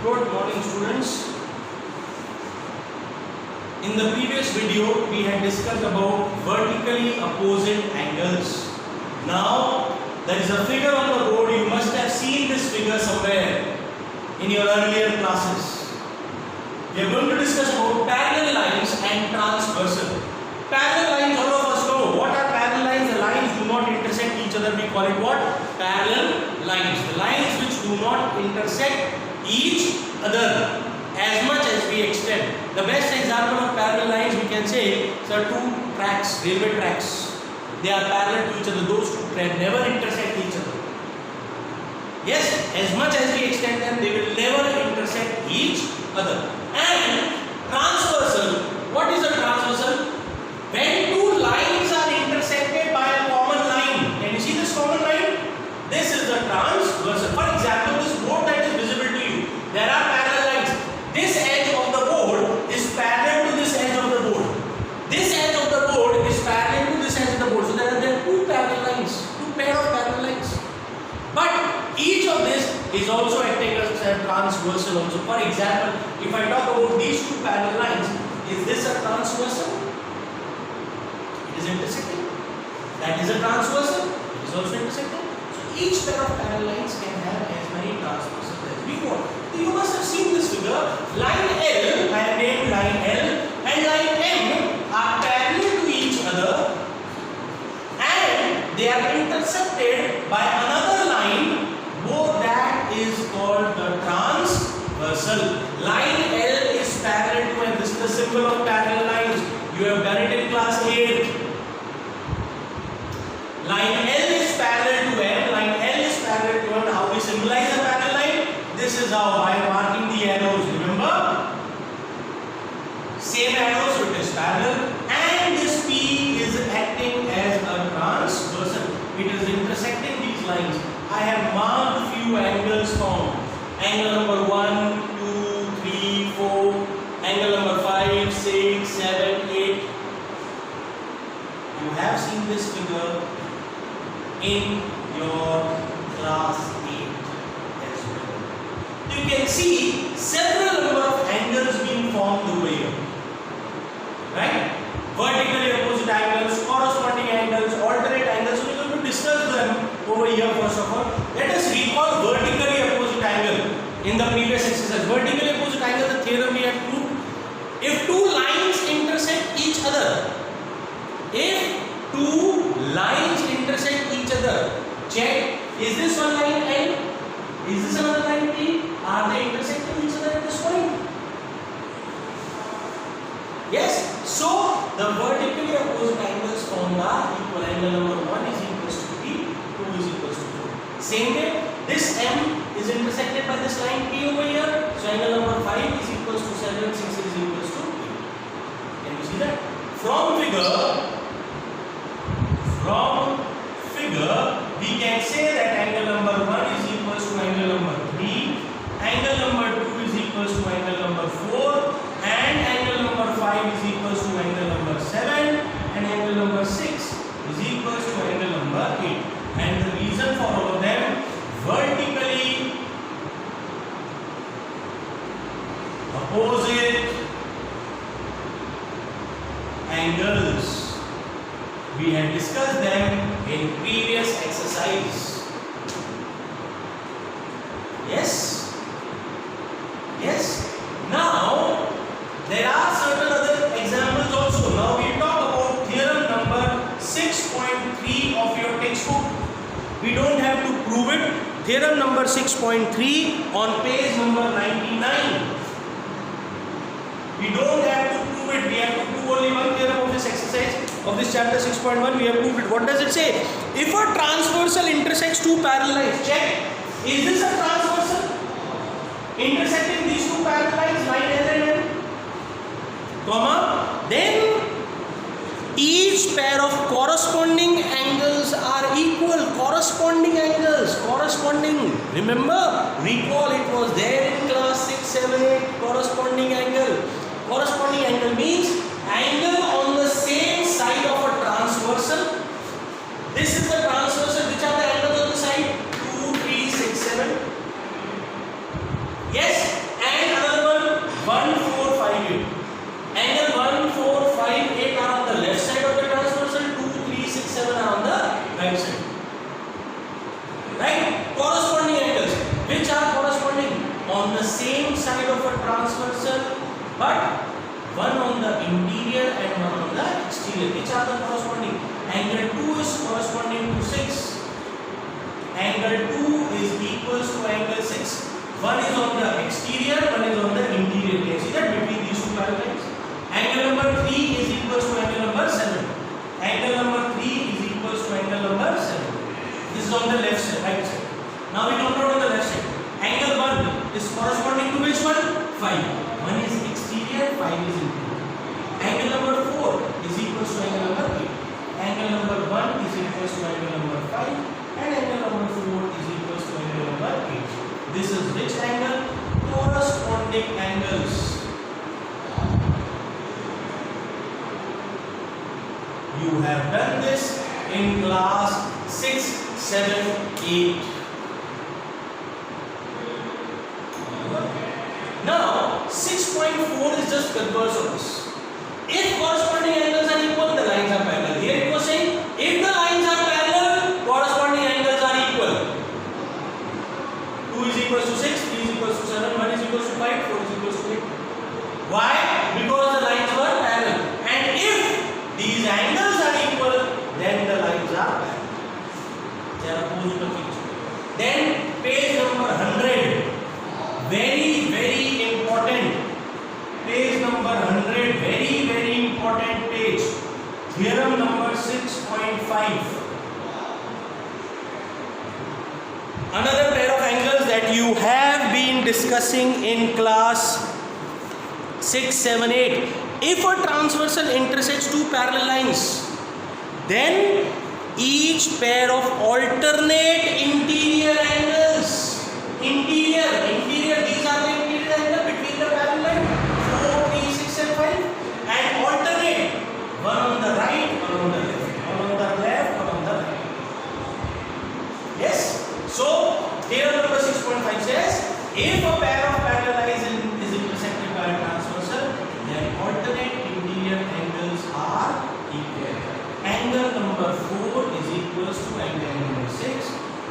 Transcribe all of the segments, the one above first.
Good morning, students. In the previous video, we had discussed about vertically opposite angles. Now, there is a figure on the board. You must have seen this figure somewhere in your earlier classes. We are going to discuss about parallel lines and transversal. Parallel lines, all of us know. What are parallel lines? The lines do not intersect each other. We call it what? Parallel lines. The lines which do not intersect each other as much as we extend. The best example of parallel lines we can say are two tracks, railway tracks. They are parallel to each other. Those two tracks never intersect each other. Yes, as much as we extend them, they will never intersect each other. And transversal. What is a transversal? When two lines are intersected by a common line. Can you see this common line? This is the transversal. For example, this board that is visible to you. There are parallel lines. This edge of the board is parallel to this edge of the board. This edge of the board is parallel to this edge of the board. So there are two parallel lines, two pair of parallel lines. But each of this is also acting as a transversal also. For example, if I talk about these two parallel lines, is this a transversal? It is intersecting. That is a transversal. It is also intersecting. So each pair of parallel lines can have as many transversals as we want. You must have seen this figure. Line L, I have named line L, and line M are parallel to each other, and they are intersected by another line. Both that is called the transversal. Line L is parallel to, and this is the symbol of parallel lines. You have done it in class 8. Line L is parallel to M. Line L is parallel to M. How we symbolize a parallel line? This is how I am marking the arrows. Remember? Same arrows, so it is parallel. And this P is acting as a transversal. It is intersecting these lines. I have marked few angles found. Angle number 1, 2, 3, 4. Angle number 5, 6, 7, 8. You have seen this figure in your class 8 as well. You can see several number of angles being formed over here. Right? Vertically opposite angles, corresponding angles, alternate angles. So we are going to discuss them over here first of all. Let us recall vertically opposite angle in the previous exercise. Vertically opposite angle, the theorem we have proved. If two lines intersect each other, check, is this one line L? Is this another line T? Are they intersecting each other at this point? Yes. So the vertically opposite angles formed are equal. Angle number 1 is equals to P, 2 is equals to 4. Same way, this M is intersected by this line P over here. So angle number 5 is equals to 7, 6 is equals to P. Can you see that? From figure, we can say that angle number 1 is equals to angle number 3, angle number 2 is equals to angle number 4, and angle number 5 is equals to angle number 7, and angle number 6 is equals to angle number 8. And the reason for all of them, vertically opposite angles. We had discussed them in previous exercise. Yes? Yes? Now, there are certain other examples also. Now, we talk about theorem number 6.3 of your textbook. We don't have to prove it. Theorem number 6.3 on page number 99. We don't have to prove it. We have to prove only one theorem of this exercise. Of this chapter 6.1, we have proved it. What does it say? If a transversal intersects two parallel lines, check. Is this a transversal? Intersecting these two parallel lines, line L and N, comma, then each pair of corresponding angles are equal. Corresponding angles, corresponding. Remember, recall it was there in class 6, 7, 8. Corresponding angle. Corresponding angle means angle on the same side of a transversal. This is the transversal. Which are the angles on the side? 2, 3, 6, 7. Yes. one on the interior and one on the exterior. Which are the corresponding? Angle 2 is corresponding to 6. Angle 2 is equals to angle 6. One is on the exterior, one is on the interior. Can you see that between these two parallels? Angle number 3 is equals to angle number 7. Angle number 3 is equals to angle number 7. This is on the left side, right side. Now we come down on the left side. Angle 1 is corresponding to which one? 5. One is exterior, 5 is interior. Angle number 4 is equals to angle number 8. Angle number 1 is equals to angle number 5. And angle number 4 is equals to angle number 8. This is which angle? Corresponding angles. You have done this in class 6, 7, 8. Now 6.4 is just converse of this. If corresponding angles are equal, the lines are parallel. Here it was saying, if the lines are parallel, corresponding angles are equal. 2 is equals to 6, 3 is equals to 7, 1 is equals to 5, 4 is equals to 8. Why? Because the lines were parallel. And if these angles are equal, then the lines are parallel. They are opposite of each other. Then page number 100. Very, very important. Page number 100. Very, very important page. Theorem number 6.5. Another pair of angles that you have been discussing in class 6, 7, 8. If a transversal intersects two parallel lines, then each pair of alternate interior angles. Interior, these are the interior angles between the parallel line 4, 3, 6 and 5. And alternate, one on the right, one on the left, one on the left, one on the right. Yes? So, theorem number 6.5 says, if a pair of parallel lines is intersected by a transversal, then alternate interior angles are equal. Angle number 4 is equals to angle number 6.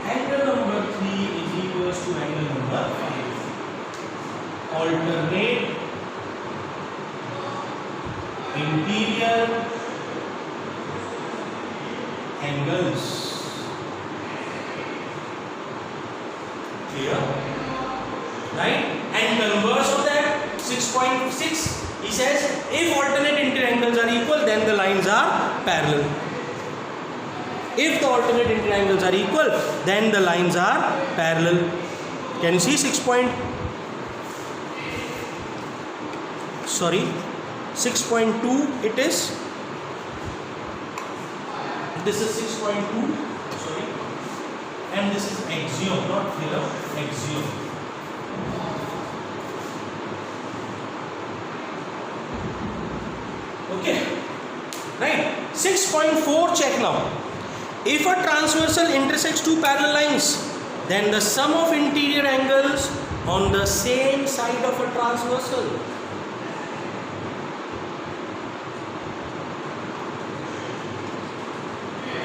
Angle number 3 is equals to angle number 5. Alternate interior angles. Clear? Right? And converse of that, 6.6, he says, if alternate interior angles are equal, then the lines are parallel. If the alternate interior angles are equal, then the lines are parallel. Can you see 6.2? It is. This is 6.2. Sorry. And this is axiom, not theorem, axiom. Okay. Right. 6.4, check now. If a transversal intersects two parallel lines, then the sum of interior angles on the same side of a transversal.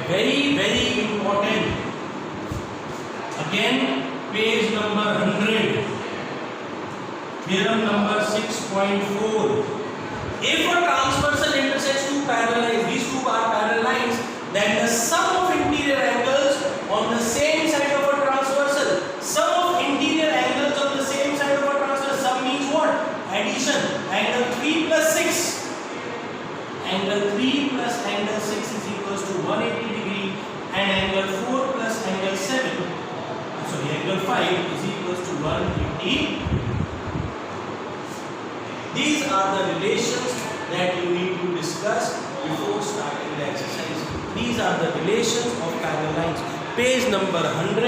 Very, very important. Again, page number 100. Theorem number 6.4. If a transversal intersects two parallel lines, these two are parallel lines, then the sum of interior angles on the same side of a transversal. Sum of interior angles on the same side of a transversal. Sum means what? Addition. Angle 3 plus 6. Angle 3 plus angle 6 is equals to 180 degree, and angle 4 plus angle 7. Sorry, angle 5 is equals to 180. These are the relations that you need to discuss before starting the exercise. These are the relations of parallel lines. Page number 100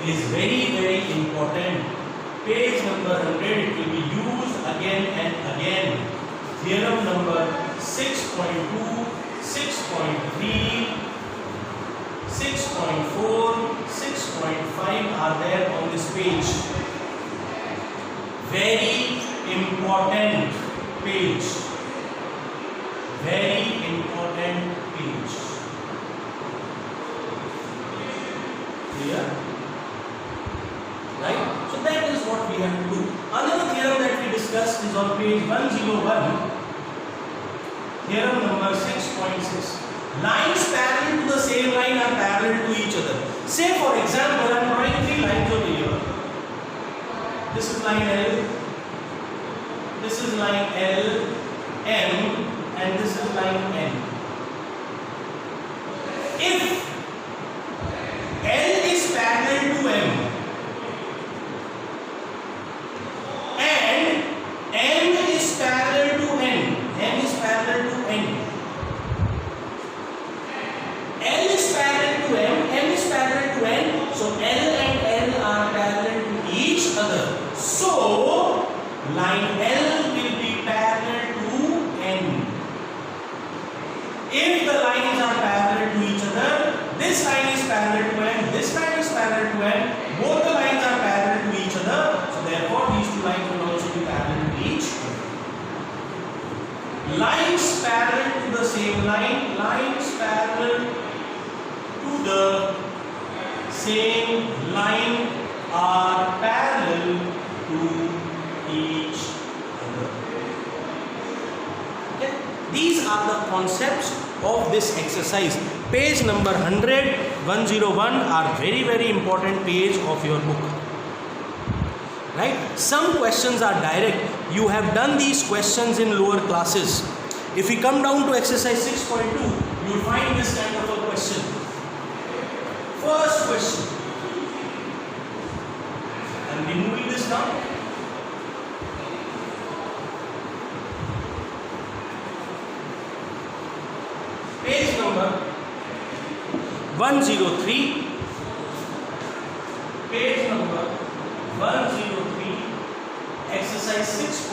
is very, very important. Page number 100, it will be used again and again. Theorem number 6.2, 6.3, 6.4, 6.5 are there on this page. Very important page. Very important page. Clear? Right? So that is what we have to do. Another theorem that we discussed is on page 101. Theorem number 6.6. Lines parallel to the same line are parallel to each other. Say for example, I am drawing three lines over here. This is line L, this is line L, M, and this is line N. If L is parallel to M and M is parallel to N, M is parallel to N, L is parallel to M is parallel to N, so L and L are parallel to each other. So line L will be parallel to N. If the lines are parallel to each other, this line is parallel to N, this line is parallel to N, both the lines are parallel to each other, so therefore these two lines will also be parallel to each other. Lines parallel to the same line, lines parallel to the same line are parallel to each other. Okay? These are the concepts of this exercise. Page number 100, 101 are very important page of your book. Right? Some questions are direct. You have done these questions in lower classes. If we come down to exercise 6.2, you will find this kind of a question. First question. I am removing this now. Page number 103. Page number 103. Exercise 6.2.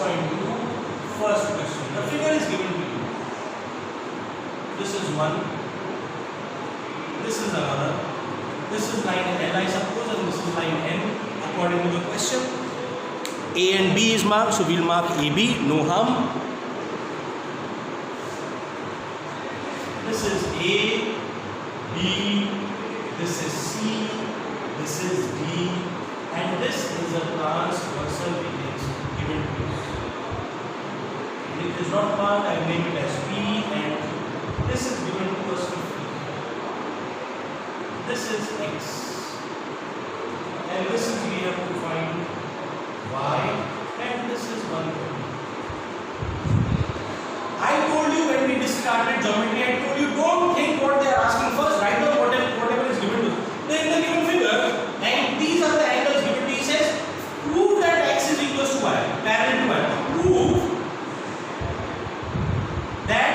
First question. The figure is given to you. This is one. This is another. This is line L, I suppose, and this is line N. According to the question, A and B is marked, so we will mark AB. No harm. This is A, B, this is C, this is D, and this is a transversal radius given to us. And it is not marked, I name it as P, and this is given to us 50. This is X, and this is we have to find Y, and this is 130. I told you when we started geometry, I told you don't think what they are asking first, write down whatever is given to you. Then the given figure, and these are the angles given to you. He says, prove that X is equal to Y, parallel to Y. Prove that,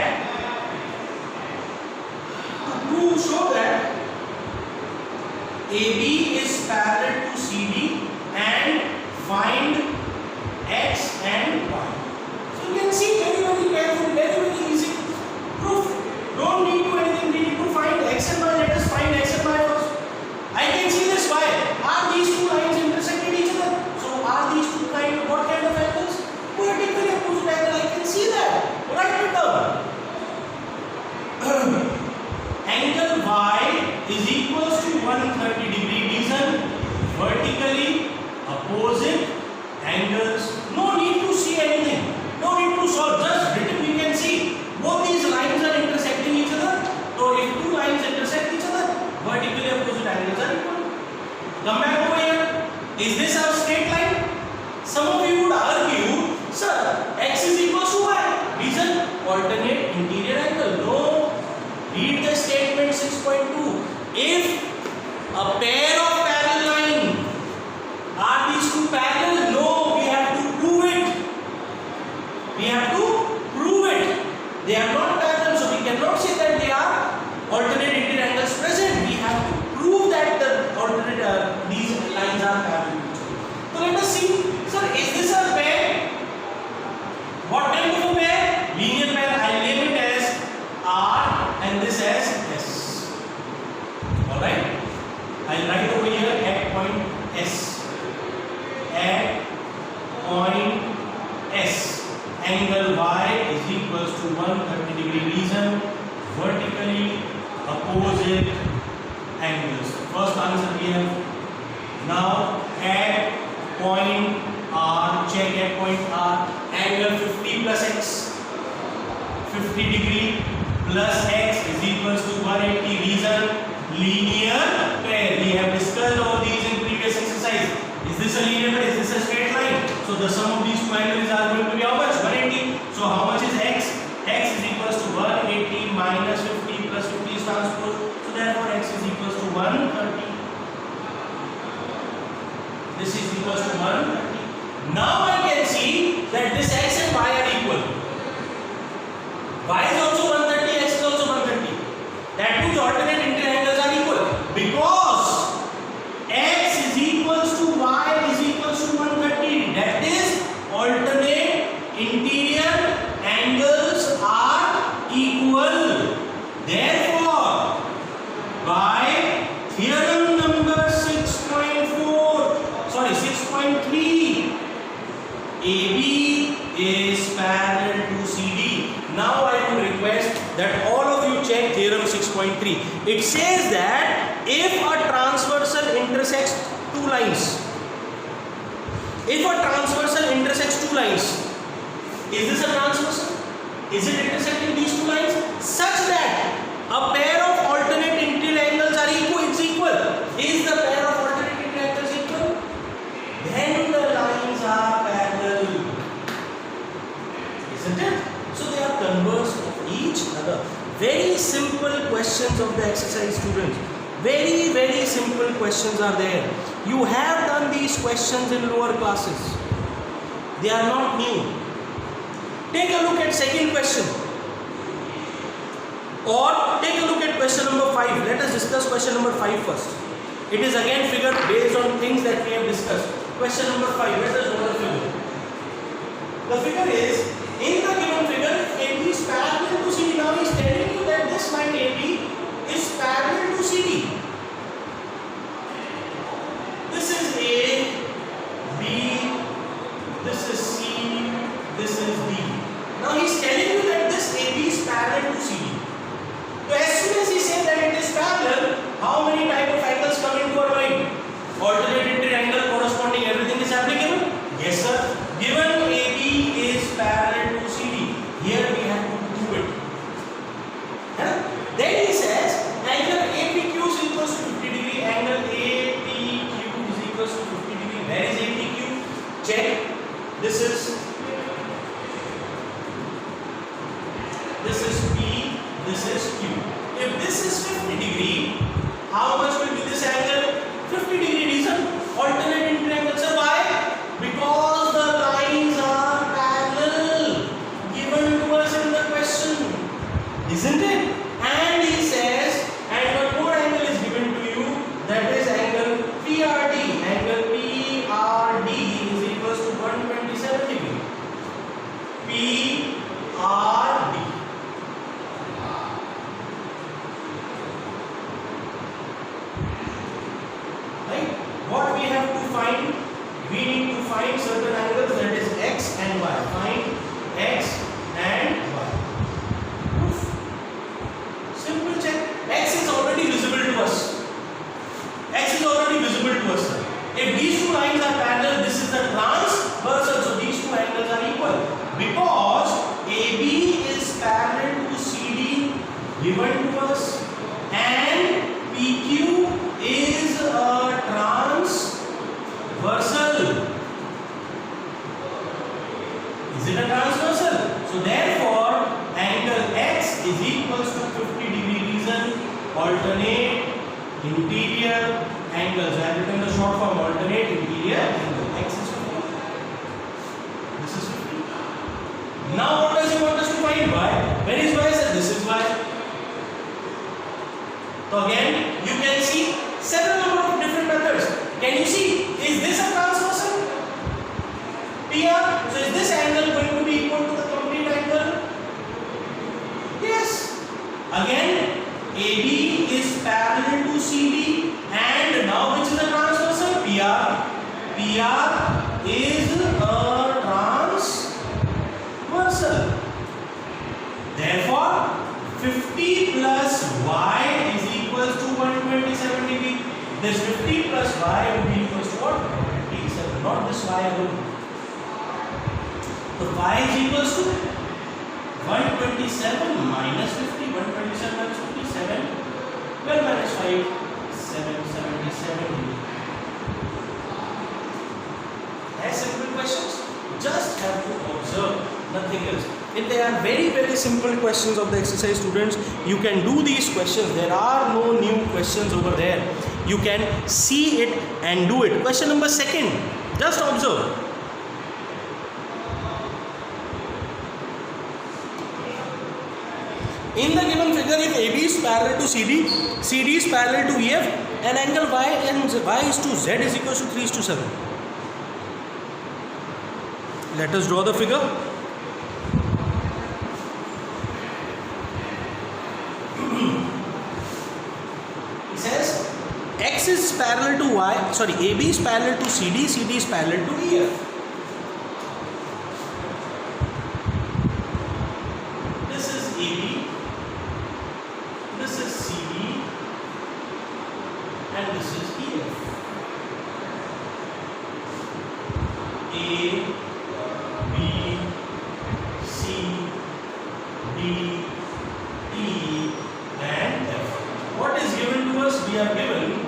show that AB is parallel to CD and find X and Y. So you can see very carefully, very easy proof. Don't need to anything, we need to find X and Y. Let us find X and Y first. I can see this Y. Are these two lines intersecting each other? So are these two what kind of angles? Vertically opposite angle. I can see that. Write it down. Angle Y is equals to 130 degree. Reason, vertically opposite angles. No need to see anything. No need to solve. Just written we can see both these lines are intersecting each other. So if two lines intersect each other, vertically opposite angles are equal. Come back over here. Is this our straight line? Some of you would argue, sir, X is equal to Y. Reason, alternate interior angle. No. Read the statement 6.2. If a pair of parallel lines, are these two parallel? No, we have to prove it. We have to prove it. They are not parallel, so we cannot say that they are alternate interior angles present. We have to prove that the alternate these lines are parallel. So let us see. Sir, is this a pair? What kind of a pair? Linear pair. I name it as R and this as S. Alright? I'll write over here at point S. At point S. Angle Y is equals to 130 degree. Reason, vertically opposite angles. First answer we have. Now at point R, check at point R, angle 50 plus X. 50 degree plus x is equals to 180. Reason, linear pair. We have discussed all these in previous exercise. Is this a linear pair? Is this a straight line? So the sum of these two angles are going to be how much? 180. So how much is x? X is equals to 180 minus 50 plus 50 is transpose. So therefore x is equals to 130. This is equals to 130. Now I can see that this x and y are equal. Y is also 130, x is also 130. That means alternate interior angles are equal. Because x is equals to y is equals to 130. That is alternate interior angles are equal. Therefore, by theorem number 6.3, AB is parallel to CD. Now I would request that all of you check theorem 6.3. It says that if a transversal intersects two lines, is this a transversal? Is it intersecting these two lines such that a pair of alternate interior angles are equal? Is the pair of alternate interior angles equal? Then the lines are parallel. Isn't it? So they are converse of each other. Very simple questions of the exercise, students. Very, very simple questions are there. You have done these questions in lower classes. They are not new. Take a look at second question. Or take a look at question number 5. Let us discuss question number 5 first. It is again figure based on things that we have discussed. Question number 5. Let us know the figure. The figure is, in the given figure, AB is parallel to CD. Now he is telling you that this line AB is parallel to CD. This is A, B, this is C, this is D. Now he is telling you that this AB is parallel to CD. So as soon as he says that it is parallel, how many type of angles come into our mind? Alternate interior angle corresponding, everything is applicable? Yes sir. Given AB is parallel to CD, here we have to prove it. Yeah? Then he says angle APQ is equals to 50 degree, angle APQ is equals to 50 degree. Where is APQ? Check. This is P, this is Q. If this is 50 degree, how much will be this angle? 50 degree. Reason, alternate interior angle. So why? Because the lines are parallel given to us in the question, isn't it? And he says, and one more angle is given to you, that is angle PRD. Angle PRD is equals to 127 degree. PRD. Right? What we have to find? We need to find certain angles, that is x and y. Find x and y. Proof. Simple check. X is already visible to us. If these two lines are parallel, this is the transversal. So these two angles are equal. Because AB is parallel to CD given to us, and PQ is a transversal. Is it a transversal? So therefore, angle X is equals to 50 degree. Reason, alternate interior angles. I have written the short form, alternate interior angle. X is 50. This is 50. Now what does he want us to find? Y. Where is Y? Sir, this is Y. So again, you can see several number of different methods. Can you see? Is this a transversal? PR. So is this angle going to be equal to the complete angle? Yes. Again, AB is parallel to CD, and now which is a transversal? PR. PR is a transversal. Therefore, 50 plus y is equals to 127 degree. This 50 plus y will be equals to what? 127. Not this y alone. So y is equals to 127 minus 50, 127 minus 57, 12 minus 5, 777. As simple questions, just have to observe, nothing else. If they are very simple questions of the exercise, students, you can do these questions. There are no new questions over there. You can see it and do it. Question number 2, just observe. In the given figure, if AB is parallel to CD, CD is parallel to EF, and angle Y and Y is to Z is equal to 3:7. Let us draw the figure. It says X is parallel to Y, sorry, AB is parallel to CD, CD is parallel to EF. This is AB, this is CD, and this is EF. A, B, C, D, E, and F. What is given to us? We are given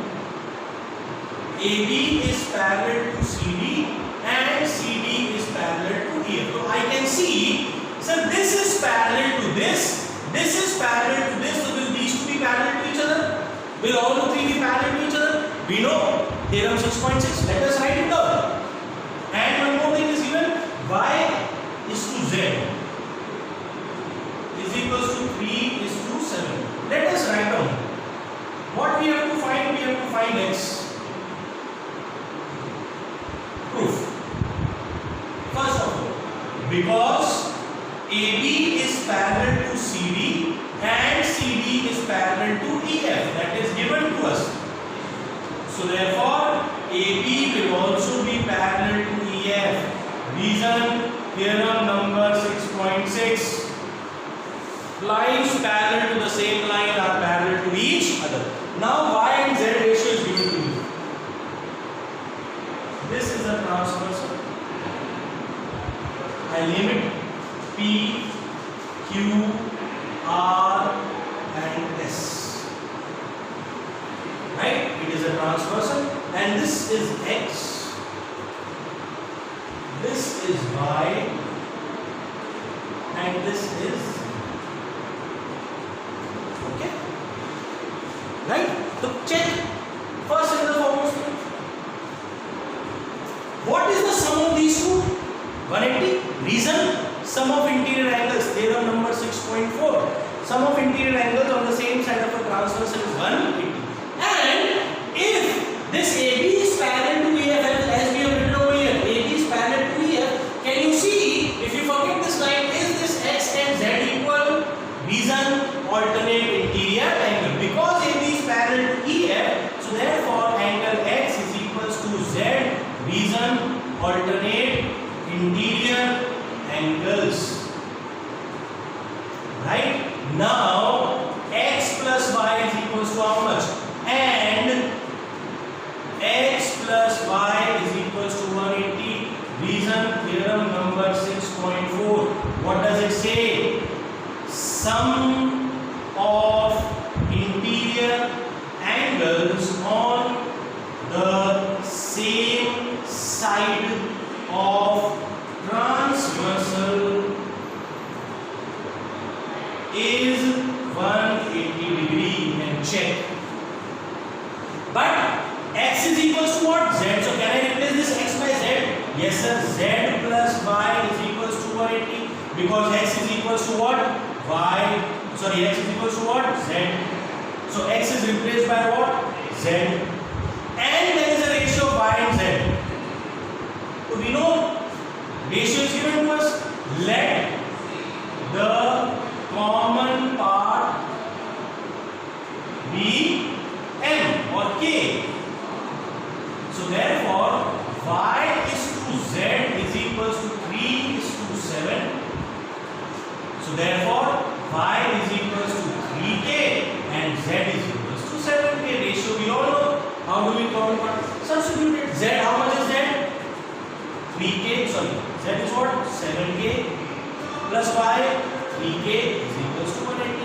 AB is parallel to CD and CD is parallel to EF. So I can see, sir, this is parallel to this is parallel to this. So will these two be parallel to each other? Will all the three be parallel to each other? We know theorem 6.6. Let us write it down. And one more thing is given, Y is to Z is equals to 3:7. Let us write down. What we have to find? We have to find X. Proof. First of all, because AB is parallel to CD and CD is parallel to EF, that is given to us. So therefore, AB will also be parallel to EF. Reason, theorem number 6.6. Lines parallel to the same line are parallel to each other. Now Y and Z ratio is given to you. This is a transversal. I limit P, Q, R and S. Right? It is a transversal, and this is X. This is Y, and this is okay. Right? So check first in the foremost. What is the sum of these two? 180. Reason, sum of interior angles, theorem number 6.4. Sum of interior angles on the same side of a transversal is 180. And if this AB is parallel to EF, as we have written over here, AB is parallel to EF, can you see, if you forget this line, is this X and Z equal? Reason, alternate interior angle. Because AB is parallel to EF, so therefore angle X is equals to Z. Reason, alternate interior angles. Right? Now X plus Y is equals to how much? And X plus Y is equals to 180. Reason, theorem number 6.4. What does it say? Sum of interior angles on the same side of transversal is 180 degree. You can check. But X is equals to what? Z. So can I replace this X by Z? Yes sir. Z plus Y is equals to 180 because X is equals to what? Y. Sorry, X is equals to what? Z. So X is replaced by what? Z. And there is a ratio of Y and Z. So we know ratio is given to us. Let the common part be M or K. So therefore Y is to Z is equals to 3:7. So therefore Y is equals to 3K and Z is equals to 7K. Ratio we all know. How do we common part? Substitute it. Z, how much is Z? 3K, sorry. Z is what? 7K plus Y 3k is equals to 180.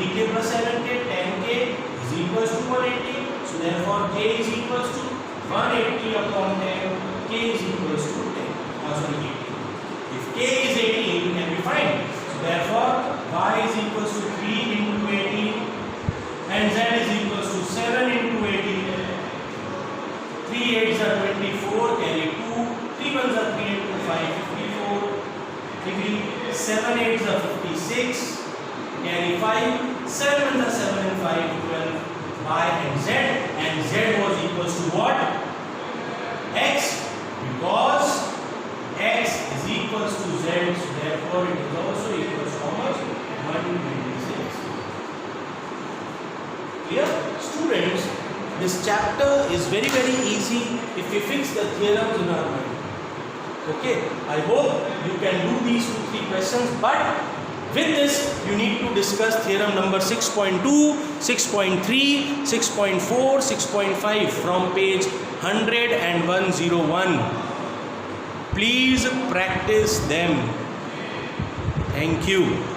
3k plus 7k, 10k is equals to 180. So therefore k is equals to 180 upon 10. K is equals to 10. Sorry, 80. If k is 80, 80 can be found. So therefore y is equals to 3 into 80 and z is equals to 7 into 80. 3 8s are 24, carry 2. 3 1s are 3 into 5, 54. 7 8s are 56, carry 5. 7 1s are 7 and 5, 12. Y and z was equals to what? X, because x is equals to z, so therefore it is also equals to how much? 126. Clear? Students, this chapter is very easy if we fix the theorems in our mind. Okay, I hope you can do these 2-3 questions, but with this you need to discuss theorem number 6.2, 6.3, 6.4, 6.5 from page 100 and 101. Please practice them. Thank you.